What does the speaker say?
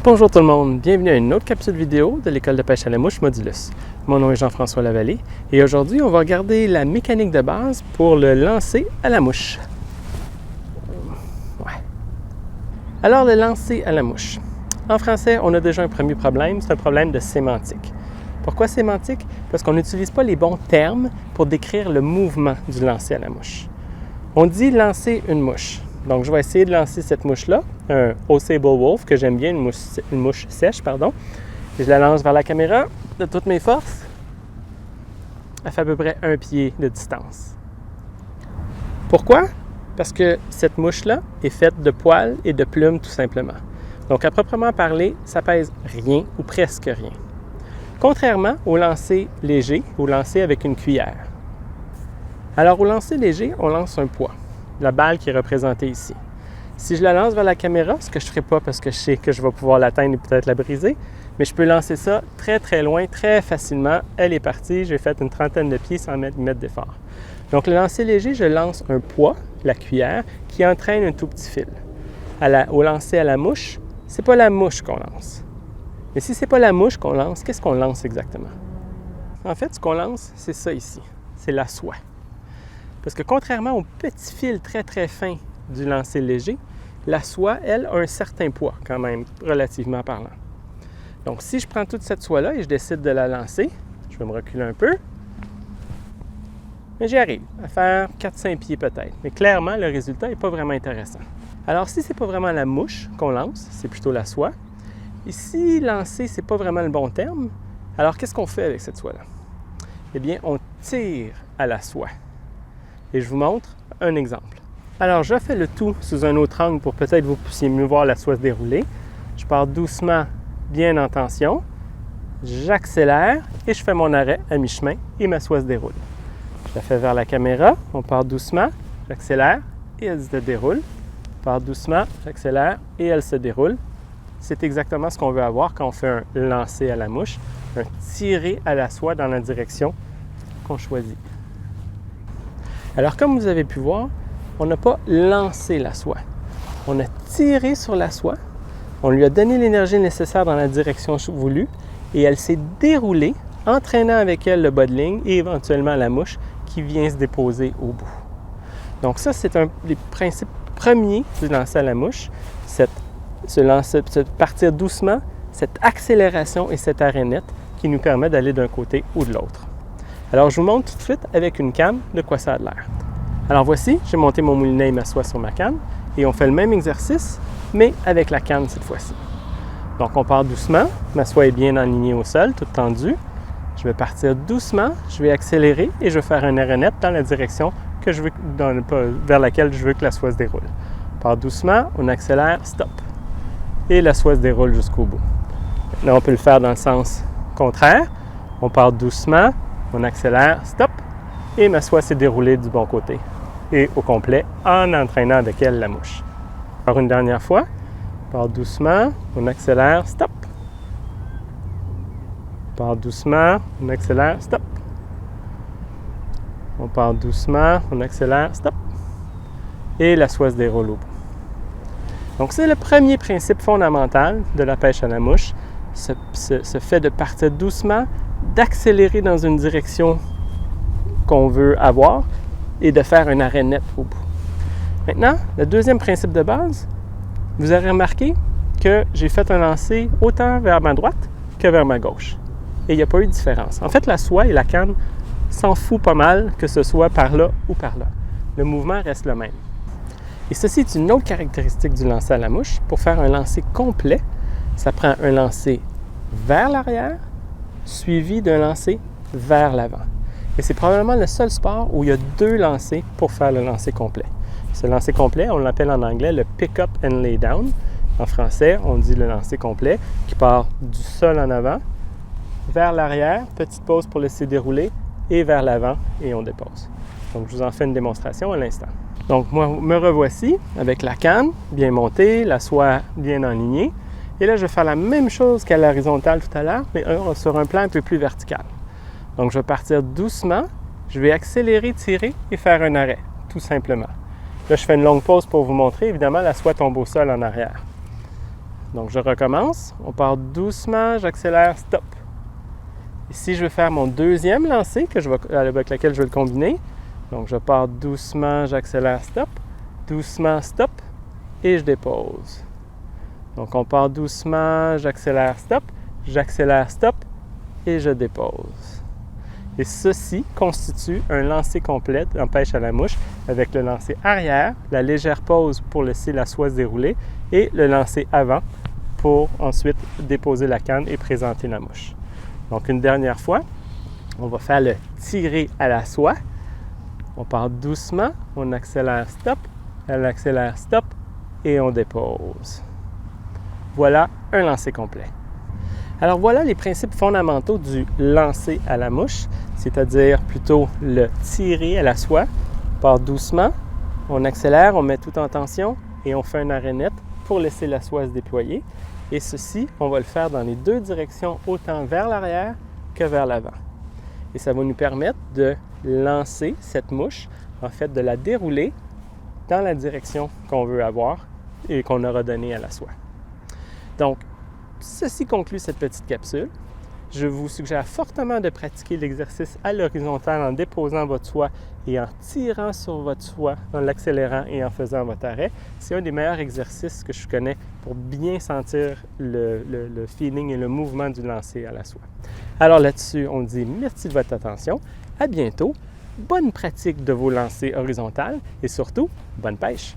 Bonjour tout le monde, bienvenue à une autre capsule vidéo de l'école de pêche à la mouche Modulus. Mon nom est Jean-François Lavallée et aujourd'hui on va regarder la mécanique de base pour le lancer à la mouche. Alors le lancer à la mouche. En français, on a déjà un premier problème, c'est un problème de sémantique. Pourquoi sémantique? Parce qu'on n'utilise pas les bons termes pour décrire le mouvement du lancer à la mouche. On dit lancer une mouche. Donc, je vais essayer de lancer cette mouche-là, un Au-Sable Wolf, que j'aime bien, une mouche sèche, pardon. Et je la lance vers la caméra de toutes mes forces. Elle fait à peu près 1 pied de distance. Pourquoi? Parce que cette mouche-là est faite de poils et de plumes, tout simplement. Donc, à proprement parler, ça pèse rien ou presque rien. Contrairement au lancer léger, au lancer avec une cuillère. Alors, au lancer léger, on lance un poids. La balle qui est représentée ici. Si je la lance vers la caméra, ce que je ne ferai pas parce que je sais que je vais pouvoir l'atteindre et peut-être la briser, mais je peux lancer ça très très loin, très facilement. Elle est partie, j'ai fait une trentaine de pieds sans mettre d'effort. Donc le lancer léger, je lance un poids, la cuillère, qui entraîne un tout petit fil. Au lancer à la mouche, c'est pas la mouche qu'on lance. Mais si c'est pas la mouche qu'on lance, qu'est-ce qu'on lance exactement? En fait, ce qu'on lance, c'est ça ici. C'est la soie. Parce que contrairement au petit fil très très fin du lancer léger, la soie, elle, a un certain poids quand même, relativement parlant. Donc si je prends toute cette soie-là et je décide de la lancer, je vais me reculer un peu, mais j'y arrive à faire 4-5 pieds peut-être. Mais clairement, le résultat n'est pas vraiment intéressant. Alors si ce n'est pas vraiment la mouche qu'on lance, c'est plutôt la soie, et si lancer, ce n'est pas vraiment le bon terme, alors qu'est-ce qu'on fait avec cette soie-là? Eh bien, on tire à la soie. Et je vous montre un exemple. Alors, je fais le tout sous un autre angle pour peut-être vous puissiez mieux voir la soie se dérouler. Je pars doucement, bien en tension. J'accélère et je fais mon arrêt à mi-chemin et ma soie se déroule. Je la fais vers la caméra. On part doucement, j'accélère et elle se déroule. Je pars doucement, j'accélère et elle se déroule. C'est exactement ce qu'on veut avoir quand on fait un lancer à la mouche, un tirer à la soie dans la direction qu'on choisit. Alors, comme vous avez pu voir, on n'a pas lancé la soie. On a tiré sur la soie, on lui a donné l'énergie nécessaire dans la direction voulue et elle s'est déroulée, entraînant avec elle le bas de ligne et éventuellement la mouche qui vient se déposer au bout. Donc ça, c'est un des principes premiers du lancer à la mouche, partir doucement, cette accélération et cet arrêt net qui nous permet d'aller d'un côté ou de l'autre. Alors, je vous montre tout de suite avec une canne de quoi ça a l'air. Alors voici, j'ai monté mon moulinet et ma soie sur ma canne et on fait le même exercice, mais avec la canne cette fois-ci. Donc, on part doucement, ma soie est bien alignée au sol, toute tendue. Je vais partir doucement, je vais accélérer et je vais faire un arrêt net dans la direction que je veux, vers laquelle je veux que la soie se déroule. On part doucement, on accélère, stop. Et la soie se déroule jusqu'au bout. Maintenant, on peut le faire dans le sens contraire. On part doucement, on accélère, stop, et ma soie s'est déroulée du bon côté et au complet en entraînant avec elle la mouche. Alors une dernière fois, on part doucement, on accélère, stop. On part doucement, on accélère, stop. On part doucement, on accélère, stop. Et la soie se déroule au bout. Donc c'est le premier principe fondamental de la pêche à la mouche, ce fait de partir doucement, d'accélérer dans une direction qu'on veut avoir et de faire un arrêt net au bout. Maintenant, le deuxième principe de base, vous aurez remarqué que j'ai fait un lancer autant vers ma droite que vers ma gauche. Et il n'y a pas eu de différence. En fait, la soie et la canne s'en fout pas mal que ce soit par là ou par là. Le mouvement reste le même. Et ceci est une autre caractéristique du lancer à la mouche. Pour faire un lancer complet, ça prend un lancer vers l'arrière, suivi d'un lancer vers l'avant. Et c'est probablement le seul sport où il y a 2 lancers pour faire le lancer complet. Ce lancer complet, on l'appelle en anglais le pick-up and lay down. En français, on dit le lancer complet qui part du sol en avant, vers l'arrière, petite pause pour laisser dérouler, et vers l'avant, et on dépose. Donc, je vous en fais une démonstration à l'instant. Donc, moi, me revoici avec la canne bien montée, la soie bien enlignée. Et là, je vais faire la même chose qu'à l'horizontale tout à l'heure, mais sur un plan un peu plus vertical. Donc, je vais partir doucement, je vais accélérer, tirer et faire un arrêt, tout simplement. Là, je fais une longue pause pour vous montrer. Évidemment, la soie tombe au sol en arrière. Donc, je recommence. On part doucement, j'accélère, stop. Ici, je vais faire mon deuxième lancer avec lequel je vais le combiner. Donc, je pars doucement, j'accélère, stop. Doucement, stop. Et je dépose. Donc, on part doucement, j'accélère, stop. J'accélère, stop. Et je dépose. Et ceci constitue un lancer complet en pêche à la mouche avec le lancer arrière, la légère pause pour laisser la soie se dérouler et le lancer avant pour ensuite déposer la canne et présenter la mouche. Donc, une dernière fois, on va faire le tirer à la soie. On part doucement, on accélère, stop, elle accélère, stop, et on dépose. Voilà un lancer complet. Alors, voilà les principes fondamentaux du lancer à la mouche, c'est-à-dire plutôt le tirer à la soie. On part doucement, on accélère, on met tout en tension et on fait un arrêt net pour laisser la soie se déployer. Et ceci, on va le faire dans les deux directions, autant vers l'arrière que vers l'avant. Et ça va nous permettre de lancer cette mouche, en fait de la dérouler dans la direction qu'on veut avoir et qu'on aura donnée à la soie. Donc, ceci conclut cette petite capsule. Je vous suggère fortement de pratiquer l'exercice à l'horizontale en déposant votre soie et en tirant sur votre soie, en l'accélérant et en faisant votre arrêt. C'est un des meilleurs exercices que je connais pour bien sentir le feeling et le mouvement du lancer à la soie. Alors là-dessus, on dit merci de votre attention. À bientôt. Bonne pratique de vos lancers horizontales et surtout, bonne pêche!